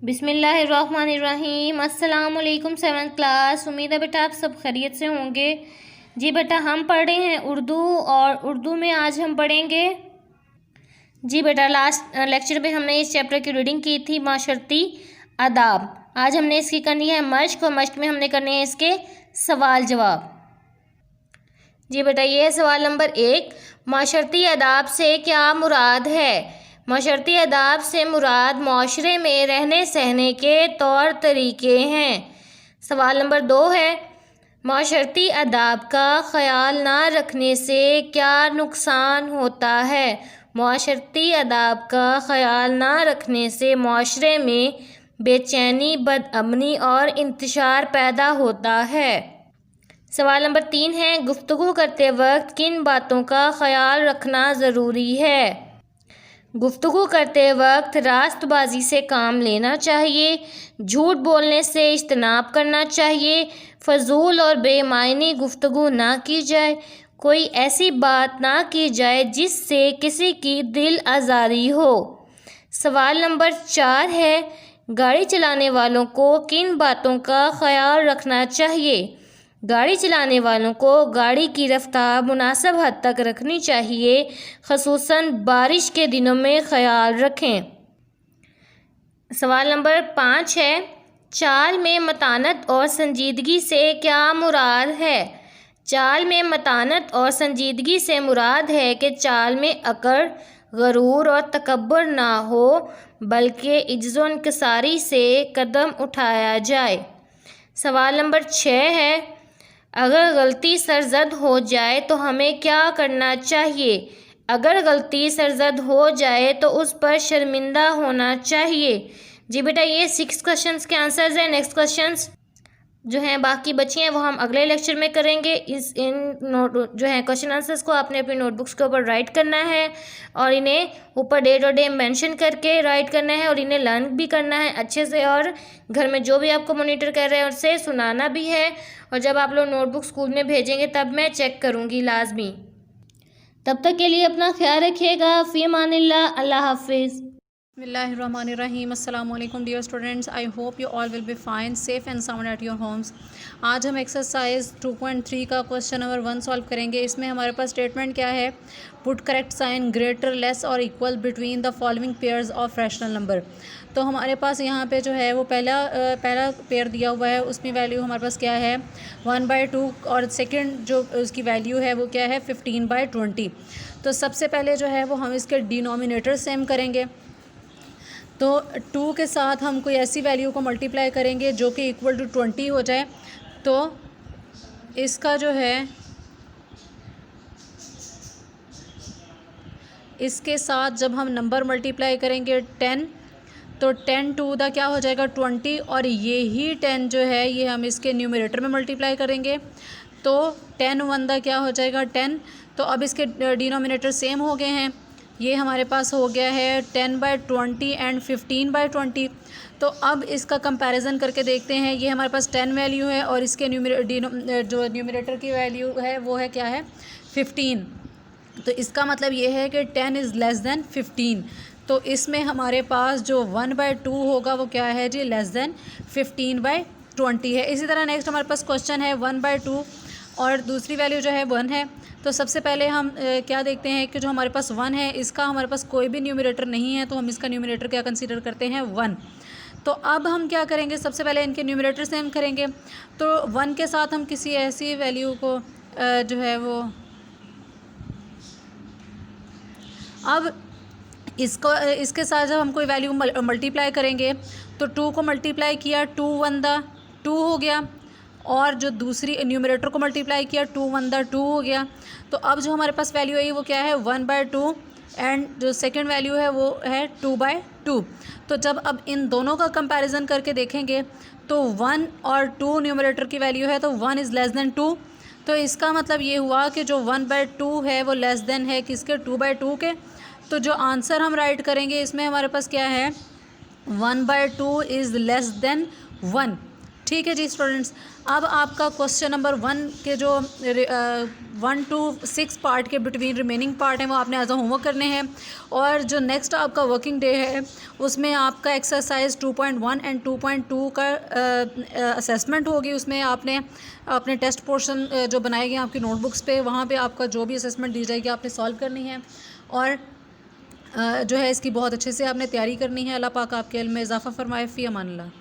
बिस्मिल्लाहिर्रहमानिर्रहीम। अस्सलाम वालेकुम 7th क्लास। उम्मीद है बेटा आप सब खैरियत से होंगे। जी बेटा हम पढ़ रहे हैं उर्दू, और उर्दू में आज हम पढ़ेंगे। जी बेटा लास्ट लेक्चर में हमने इस चैप्टर की रीडिंग की थी, माशरती आदाब। आज हमने इसकी करनी है मश्क, और मश्क में हमने करने हैं इसके सवाल जवाब। जी बेटा ये है सवाल नंबर 1। माशरती आदाब से क्या मुराद है? माशरती आदाब से मुराद माशरे में रहने सहने के तौर तरीके हैं। सवाल नंबर 2 है, माशरती आदाब का ख्याल ना रखने से क्या नुकसान होता है? माशरती आदाब का ख्याल ना रखने से माशरे में बेचैनी, बदअमनी और इंतशार पैदा होता है। सवाल नंबर 3 है, गुफ्तगू करते वक्त किन बातों का ख्याल रखना ज़रूरी है? गुफ्तगू करते वक्त रास्तबाजी से काम लेना चाहिए, झूठ बोलने से इज्तनाब करना चाहिए, फजूल और बेमायनी गुफ्तगू ना की जाए, कोई ऐसी बात ना की जाए जिससे किसी की दिल आज़ारी हो। सवाल नंबर 4 है, गाड़ी चलाने वालों को किन बातों का ख्याल रखना चाहिए? गाड़ी चलाने वालों को गाड़ी की रफ्तार मुनासिब हद तक रखनी चाहिए, ख़ुसूसन बारिश के दिनों में ख्याल रखें। सवाल नंबर 5 है, चाल में मतानत और संजीदगी से क्या मुराद है? चाल में मतानत और संजीदगी से मुराद है कि चाल में अकड़, गरूर और तकब्बुर ना हो, बल्कि इज्ज़ो व इंकिसारी से कदम उठाया जाए। सवाल नंबर 6 है, अगर गलती सरजद हो जाए तो हमें क्या करना चाहिए? अगर गलती सरजद हो जाए तो उस पर शर्मिंदा होना चाहिए। जी बेटा ये 6 क्वेश्चंस के आंसर्स हैं। नेक्स्ट क्वेश्चंस जो हैं बाकी बचे हैं वो हम अगले लेक्चर में करेंगे। इन नोट जो हैं क्वेश्चन आंसर्स को आपने अपनी नोटबुक्स के ऊपर राइट करना है, और इन्हें ऊपर डेट और डे मेंशन करके राइट करना है, और इन्हें लर्न भी करना है अच्छे से, और घर में जो भी आपको मॉनिटर कर रहे हैं उससे सुनाना भी है। और जब आप लोग नोटबुक स्कूल में भेजेंगे तब मैं चेक करूँगी लाजमी। तब तक के लिए अपना ख्याल रखिएगा। फ़ी अमानिल्लाह, अल्लाह हाफिज़। बिस्मिल्लाहिर्रहमानिर्रहीम। अस्सलाम वालेकुम dear students, I hope you all will be fine, safe and sound at your homes. आज हम एक्सरसाइज 2.3 का क्वेश्चन नंबर 1 सॉल्व करेंगे। इसमें हमारे पास स्टेटमेंट क्या है? Put correct sign greater, less और equal between the following pairs of rational number. तो हमारे पास यहाँ पे जो है वो पहला पेयर दिया हुआ है, उसमें वैल्यू हमारे पास क्या है 1/2, और सेकंड जो उसकी वैल्यू है वो क्या है 15/20। तो सबसे पहले जो है वो हम इसके डिनोमिनेटर सेम करेंगे। तो 2 के साथ हम कोई ऐसी वैल्यू को मल्टीप्लाई करेंगे जो कि इक्वल टू 20 हो जाए। तो इसका जो है इसके साथ जब हम नंबर मल्टीप्लाई करेंगे 10, तो 10 टू द क्या हो जाएगा 20, और ये ही 10 जो है ये हम इसके न्यूमरेटर में मल्टीप्लाई करेंगे। तो 10 1 द क्या हो जाएगा 10। तो अब इसके डिनोमिनेटर सेम हो गए हैं। ये हमारे पास हो गया है 10/20 एंड 15/20। तो अब इसका कंपैरिजन करके देखते हैं। ये हमारे पास 10 वैल्यू है, और इसके जो न्यूमरेटर की वैल्यू है वो है क्या है 15। तो इसका मतलब ये है कि 10 इज़ लेस दैन 15। तो इसमें हमारे पास जो 1/2 होगा वो क्या है जी लेस दैन 15/20 है। इसी तरह नेक्स्ट हमारे पास क्वेश्चन है 1/2, और दूसरी वैल्यू जो है 1 है। तो सबसे पहले हम क्या देखते हैं कि जो हमारे पास 1 है इसका हमारे पास कोई भी न्यूमरेटर नहीं है, तो हम इसका न्यूमरेटर क्या कंसीडर करते हैं 1। तो अब हम क्या करेंगे, सबसे पहले इनके न्यूमरेटर सेम करेंगे। तो 1 के साथ हम किसी ऐसी वैल्यू को जो है वो अब इसके साथ जब हम कोई वैल्यू मल्टीप्लाई करेंगे तो 2 को मल्टीप्लाई किया 2 1 द 2 हो गया, और जो दूसरी न्यूमरेटर को मल्टीप्लाई किया 2 1 द 2 हो गया। तो अब जो हमारे पास वैल्यू आई वो क्या है 1/2, एंड जो सेकंड वैल्यू है वो है 2/2। तो जब अब इन दोनों का कंपैरिजन करके देखेंगे तो 1 और 2 न्यूमरेटर की वैल्यू है, तो 1 इज़ लेस दैन 2। तो इसका मतलब ये हुआ कि जो 1/2 है वो लेस दैन है किसके 2/2 के। तो जो आंसर हम राइट करेंगे इसमें हमारे पास क्या है 1/2 इज़ लेस दैन 1। ठीक है जी स्टूडेंट्स, अब आपका क्वेश्चन नंबर 1 के जो 1 to 6 पार्ट के बिटवीन रिमेनिंग पार्ट हैं वो आपने एज अ होमवर्क करने हैं। और जो नेक्स्ट आपका वर्किंग डे है उसमें आपका एक्सरसाइज 2.1 एंड 2.2 का असेसमेंट होगी। उसमें आपने अपने टेस्ट पोर्शन जो बनाए गए आपकी नोटबुक्स पे, वहाँ पे आपका जो भी असेसमेंट दी जाएगी आपने सॉल्व करनी है। और जो है इसकी बहुत अच्छे से आपने तैयारी करनी है। अल्लाह पाक आपके इल्म में इजाफ़ा फरमाए। फ़ी अमानिल्लाह।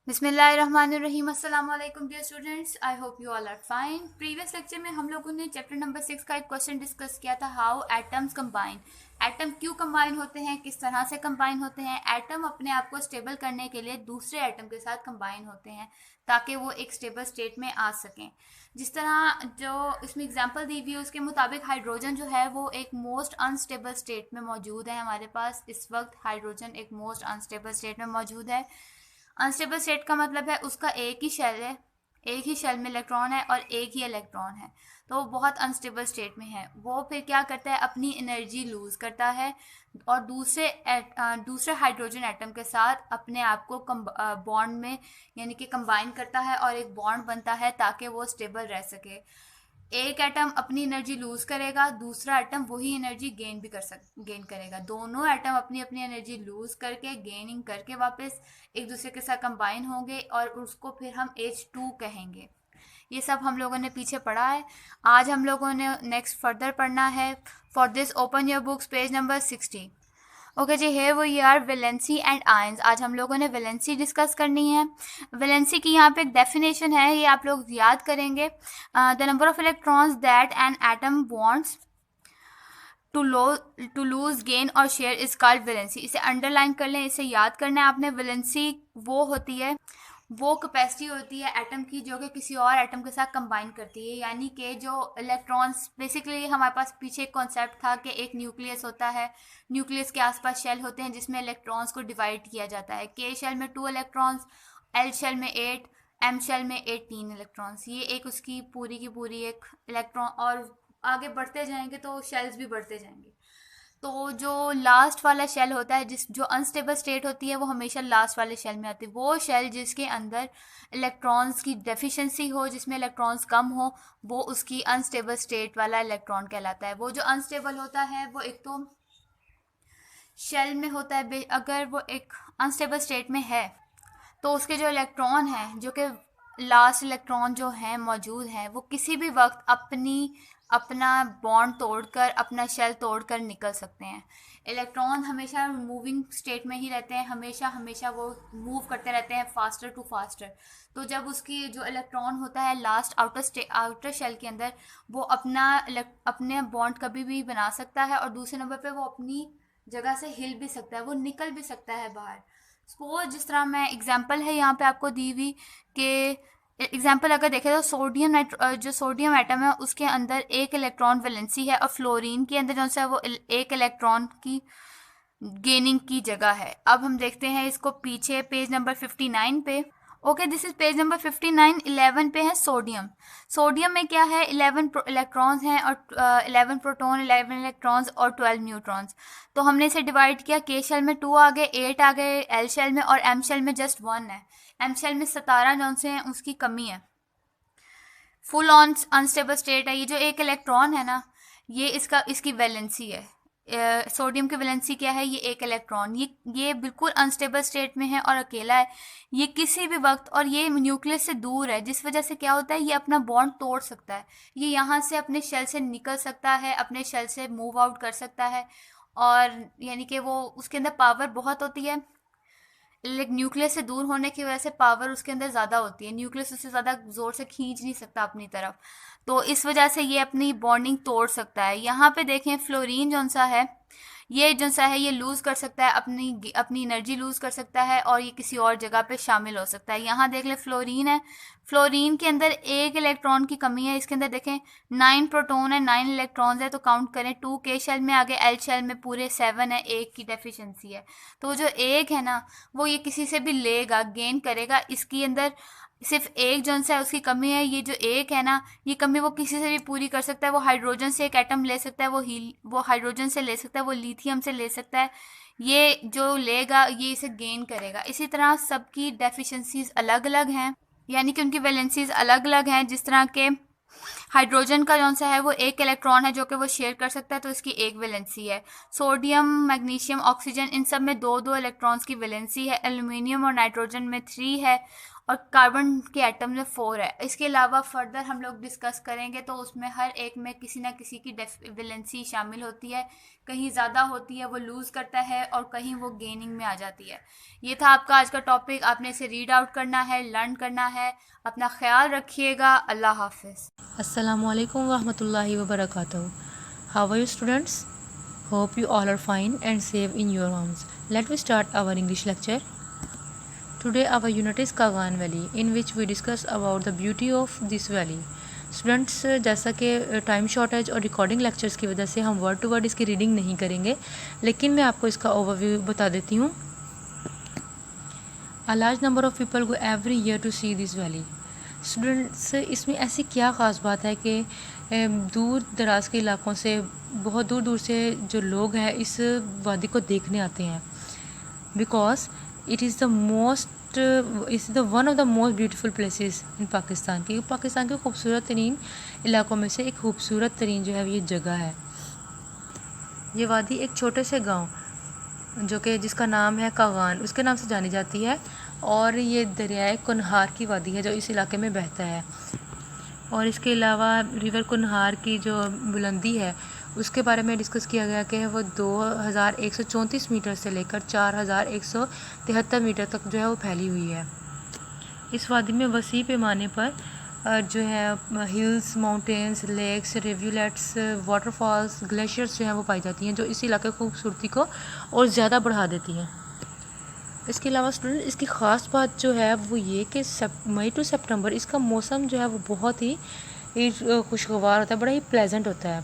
बिस्मिल्लाहिर्रहमानिर्रहीम। अस्सलाम वालेकुम dear students, I hope you all are fine. Previous lecture में हम लोगों ने चैप्टर नंबर 6 का एक क्वेश्चन डिस्कस किया था, हाउ एटम्स कंबाइन। एटम क्यों कंबाइन होते हैं, किस तरह से कंबाइन होते हैं। एटम अपने आप को स्टेबल करने के लिए दूसरे एटम के साथ कंबाइन होते हैं ताकि वो एक स्टेबल स्टेट में आ सकें। जिस तरह जो इसमें एग्जांपल दी हुई है उसके मुताबिक हाइड्रोजन जो है वो एक मोस्ट अनस्टेबल स्टेट में मौजूद है। हमारे पास इस वक्त हाइड्रोजन एक मोस्ट अनस्टेबल स्टेट में मौजूद है। अनस्टेबल स्टेट का मतलब है उसका एक ही शेल है, एक ही शेल में इलेक्ट्रॉन है और एक ही इलेक्ट्रॉन है, तो वो बहुत अनस्टेबल स्टेट में है। वो फिर क्या करता है, अपनी एनर्जी लूज करता है और दूसरे हाइड्रोजन एटम के साथ अपने आप को बॉन्ड में यानी कि कंबाइन करता है और एक बॉन्ड बनता है ताकि वो स्टेबल रह सके। एक एटम अपनी एनर्जी लूज करेगा, दूसरा एटम वही एनर्जी गेन करेगा। दोनों एटम अपनी अपनी एनर्जी लूज करके गेनिंग करके वापस एक दूसरे के साथ कंबाइन होंगे और उसको फिर हम H2 कहेंगे। ये सब हम लोगों ने पीछे पढ़ा है। आज हम लोगों ने नेक्स्ट फर्दर पढ़ना है। For this open your books page number 60। Okay जी, here we are valency and ions. आज हम लोगों ने वैलेंसी डिस्कस करनी है। वैलेंसी की यहाँ पे एक डेफिनेशन है, ये आप लोग याद करेंगे। The number of electrons that an atom wants to lose gain और शेयर इज कॉल्ड वैलेंसी। इसे अंडरलाइन कर लें, इसे याद करना है आपने। वैलेंसी वो होती है, वो कैपेसिटी होती है एटम की जो कि किसी और एटम के साथ कंबाइन करती है। यानी कि जो इलेक्ट्रॉन्स, बेसिकली हमारे पास पीछे एक कॉन्सेप्ट था कि एक न्यूक्लियस होता है, न्यूक्लियस के आसपास शेल होते हैं जिसमें इलेक्ट्रॉन्स को डिवाइड किया जाता है। के शेल में 2 इलेक्ट्रॉन्स, एल शेल में 8, एम शेल में 18 इलेक्ट्रॉन्स। ये एक उसकी पूरी की पूरी एक इलेक्ट्रॉन, और आगे बढ़ते जाएंगे तो शेल्स भी बढ़ते जाएंगे। तो जो लास्ट वाला शेल होता है, जो अनस्टेबल स्टेट होती है, वो हमेशा लास्ट वाले शेल में आती है। वो शेल जिसके अंदर इलेक्ट्रॉन्स की डेफिशिएंसी हो, जिसमें इलेक्ट्रॉन्स कम हो, वो उसकी अनस्टेबल स्टेट वाला इलेक्ट्रॉन कहलाता है। वो जो अनस्टेबल होता है वो एक तो शेल में होता है। अगर वो एक अनस्टेबल स्टेट में है तो उसके जो इलेक्ट्रॉन हैं, जो कि लास्ट इलेक्ट्रॉन जो हैं मौजूद हैं, वो किसी भी वक्त अपना बॉन्ड तोड़कर, अपना शेल तोड़कर निकल सकते हैं। इलेक्ट्रॉन हमेशा मूविंग स्टेट में ही रहते हैं, हमेशा वो मूव करते रहते हैं फास्टर टू फास्टर। तो जब उसकी जो इलेक्ट्रॉन होता है लास्ट आउटर शेल के अंदर, वो अपने बॉन्ड कभी भी बना सकता है और दूसरे नंबर पे वो अपनी जगह से हिल भी सकता है, वो निकल भी सकता है बाहर। सपोज जिस तरह मैं एग्जांपल है यहाँ पे आपको दी हुई कि एग्जाम्पल अगर देखें तो जो सोडियम एटम है उसके अंदर 1 इलेक्ट्रॉन वैलेंसी है और फ्लोरीन के अंदर जो है वो 1 इलेक्ट्रॉन की गेनिंग की जगह है। अब हम देखते हैं इसको पीछे पेज नंबर 59 पे। Okay, this is page number 59। 11 पे है सोडियम। सोडियम में क्या है, 11 इलेक्ट्रॉन्स हैं और 11 प्रोटॉन, 11 इलेक्ट्रॉन्स और 12 न्यूट्रॉन्स। तो हमने इसे डिवाइड किया, के शेल में 2 आ गए, 8 आ गए एल शेल में, और एम शेल में जस्ट 1 है। एम शेल में 17 जौन से हैं उसकी कमी है। फुल ऑन अनस्टेबल स्टेट है। ये जो 1 इलेक्ट्रॉन है ना, ये इसकी वैलेंसी है। सोडियम की वैलेंसी क्या है, ये 1 इलेक्ट्रॉन। ये बिल्कुल अनस्टेबल स्टेट में है और अकेला है। ये किसी भी वक्त, और ये न्यूक्लियस से दूर है, जिस वजह से क्या होता है, ये अपना बॉन्ड तोड़ सकता है। ये यहाँ से अपने शेल से निकल सकता है, अपने शेल से मूव आउट कर सकता है, और यानी कि वो उसके अंदर पावर बहुत होती है। न्यूक्लियस से दूर होने की वजह से पावर उसके अंदर ज़्यादा होती है, न्यूक्लियस उससे ज़्यादा ज़ोर से खींच नहीं सकता अपनी तरफ, तो इस वजह से ये अपनी बॉन्डिंग तोड़ सकता है। यहाँ पे देखें फ्लोरीन जौन सा है, ये लूज़ कर सकता है, अपनी एनर्जी लूज़ कर सकता है और ये किसी और जगह पे शामिल हो सकता है। यहाँ देख ले फ्लोरीन है, फ्लोरीन के अंदर 1 इलेक्ट्रॉन की कमी है। इसके अंदर देखें 9 प्रोटॉन है, 9 इलेक्ट्रॉन्स है, तो काउंट करें 2 के शेल में, आगे एल शेल में पूरे 7 है, 1 की डेफिशिएंसी है। तो जो 1 है ना, वो ये किसी से भी लेगा, गेन करेगा। इसके अंदर सिर्फ 1 जौन सा है उसकी कमी है। ये जो 1 है ना, ये कमी वो किसी से भी पूरी कर सकता है। वो हाइड्रोजन से एक एटम ले सकता है, वो हाइड्रोजन से ले सकता है, वो लिथियम से ले सकता है, ये जो लेगा ये इसे गेन करेगा। इसी तरह सबकी डेफिशिएंसीज अलग अलग हैं, यानी कि उनकी वैलेंसीज अलग अलग हैं। जिस तरह के हाइड्रोजन का जौन सा है वो एक इलेक्ट्रॉन है जो कि वो शेयर कर सकता है, तो इसकी एक वैलेंसी है। सोडियम, मैग्नीशियम, ऑक्सीजन, इन सब में दो दो इलेक्ट्रॉन्स की वैलेंसी है। एल्यूमिनियम और नाइट्रोजन में 3 है और कार्बन के एटम में 4 है। इसके अलावा फर्दर हम लोग डिस्कस करेंगे तो उसमें हर एक में किसी ना किसी की वैलेंसी शामिल होती है। कहीं ज़्यादा होती है वो लूज़ करता है और कहीं वो गेनिंग में आ जाती है। ये था आपका आज का टॉपिक। आपने इसे रीड आउट करना है, लर्न करना है। अपना ख्याल रखिएगा। अल्लाह हाफिज़। Assalamualaikum warahmatullahi wabarakatuh. How are you, students? Hope you all are fine and safe in your homes. Let me start our English lecture. Today our unit is Kagan Valley, in which we discuss about the beauty of this valley. Students, जैसा कि time shortage और recording lectures की वजह से हम word to word इसकी reading नहीं करेंगे, लेकिन मैं आपको इसका ओवरव्यू बता देती हूँ. A large number of people go every year to see this valley. Students, इसमें ऐसी क्या ख़ास बात है कि दूर दराज के इलाकों से, बहुत दूर दूर से जो लोग हैं इस वादी को देखने आते हैं. Because it is the one of the most beautiful places in Pakistan. क्योंकि पाकिस्तान के खूबसूरत तरीन इलाकों में से एक खूबसूरत तरीन जो है ये जगह है. ये वादी एक छोटे से गांव जो कि जिसका नाम है कागान, उसके नाम से जानी जाती है. और ये दरियाए कुनहार की वादी है जो इस इलाके में बहता है. और इसके अलावा रिवर कुनहार की जो बुलंदी है उसके बारे में डिस्कस किया गया कि वो 2134 मीटर से लेकर 4173 मीटर तक जो है वो फैली हुई है. इस वादी में वसी पैमाने पर जो है hills, mountains, lakes, rivulets, waterfalls, glaciers जो हैं वो पाई जाती हैं, जो इस इलाके की खूबसूरती को और ज़्यादा बढ़ा देती हैं. इसके अलावा स्टूडेंट, इसकी ख़ास बात जो है वो ये कि मई टू सितंबर इसका मौसम जो है वो बहुत ही खुशगवार होता है, बड़ा ही प्लेजेंट होता है.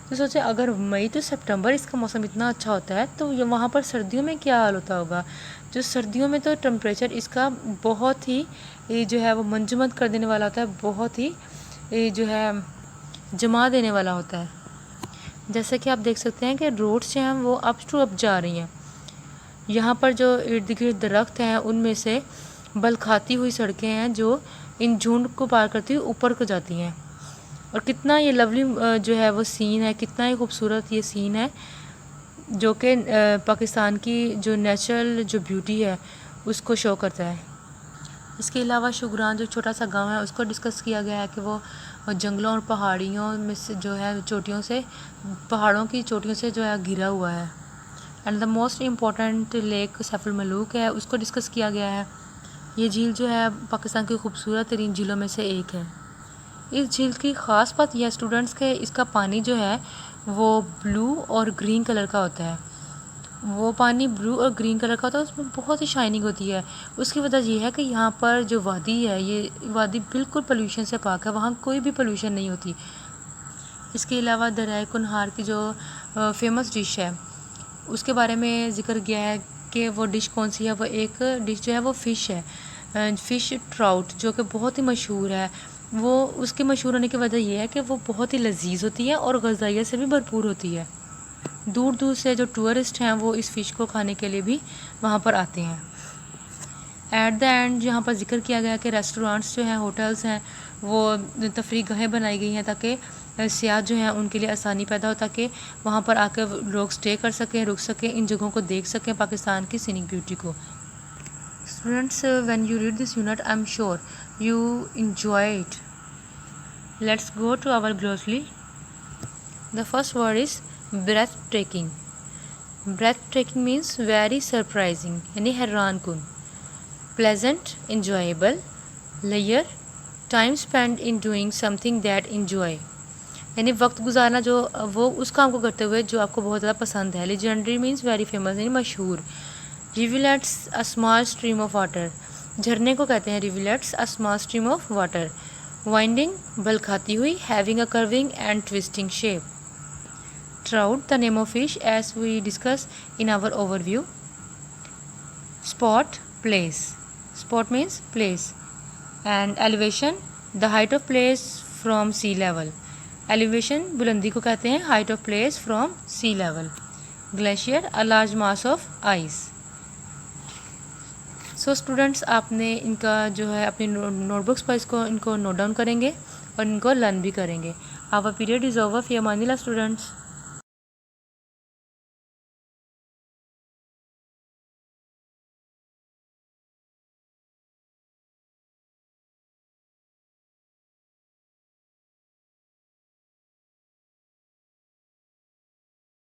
तो सोचें, अगर मई टू सितंबर इसका मौसम इतना अच्छा होता है तो वहाँ पर सर्दियों में क्या हाल होता होगा. जो सर्दियों में तो टेम्परेचर इसका बहुत ही जो है वो मंजमद कर देने वाला होता है, बहुत ही जो है जमा देने वाला होता है. जैसे कि आप देख सकते हैं कि रोड्स जो हैं वो अप टू अप जा रही हैं. यहाँ पर जो इर्द गिर्द दरख्त हैं उनमें से बल खाती हुई सड़कें हैं जो इन झुंड को पार करती हुई ऊपर को जाती हैं. और कितना ये लवली जो है वो सीन है, कितना ही खूबसूरत ये सीन है जो कि पाकिस्तान की जो नेचुरल जो ब्यूटी है उसको शो करता है. इसके अलावा शुगरान जो छोटा सा गांव है उसको डिस्कस किया गया है कि वो जंगलों और पहाड़ियों में से जो है चोटियों से, पहाड़ों की चोटियों से जो है घिरा हुआ है. And the most important lake Saif al Malook है, उसको डिस्कस किया गया है. ये झील जो है पाकिस्तान की खूबसूरत तरीन झीलों में से एक है. इस झील की ख़ास बात यह स्टूडेंट्स के इसका पानी जो है वो ब्लू और ग्रीन कलर का होता है. वो पानी ब्लू और ग्रीन कलर का होता है, उसमें बहुत ही शाइनिंग होती है. उसकी वजह यह है कि यहाँ पर जो वादी है ये वादी बिल्कुल पोल्यूशन से पाक है, वहाँ कोई भी पोल्यूशन नहीं होती. इसके अलावा दरियाए कुनहार की जो फेमस डिश है उसके बारे में ज़िक्र किया है कि वो डिश कौन सी है. वो एक डिश जो है वो फ़िश है, फ़िश ट्राउट, जो कि बहुत ही मशहूर है. वो उसके मशहूर होने की वजह यह है कि वो बहुत ही लजीज होती है और ग़िज़ाइयत से भी भरपूर होती है. दूर दूर से जो टूरिस्ट हैं वो इस फ़िश को खाने के लिए भी वहाँ पर आते हैं. एट द एंड यहाँ पर जिक्र किया गया कि रेस्टोरेंट्स जो हैं, होटल्स हैं, वो तफरीह गाहें बनाई गई हैं ताकि सियाह जो हैं उनके लिए आसानी पैदा हो, ताकि वहाँ पर आकर लोग स्टे कर सकें, रुक सकें, इन जगहों को देख सकें पाकिस्तान की सीनिक ब्यूटी को. Students, when you read this unit I am sure you enjoy it. Let's go to our glossary. The first word is breathtaking. Breathtaking means very surprising, यानी हैरान कुन. Pleasant, enjoyable. Layer, time spent in doing something that enjoy, यानी वक्त गुजारना जो वो उस काम को करते हुए जो आपको बहुत ज़्यादा पसंद है. Legendary means very famous, यानी मशहूर. Rivulets, a small stream of water. झरने को कहते हैं rivulets, a small stream of water. Winding, बल खाती हुई. Having a curving and twisting shape. Trout, the name of fish as we discuss in our overview. Spot, place. Spot means place. And elevation, the height of place from sea level. Elevation बुलंदी को कहते हैं, height of place from sea level. Glacier a large mass of ice. So students, आपने इनका जो है अपनी notebooks पर इनको नोट डाउन करेंगे और इनको लर्न भी करेंगे। Our period is over. फी अमानिल्लाह स्टूडेंट्स।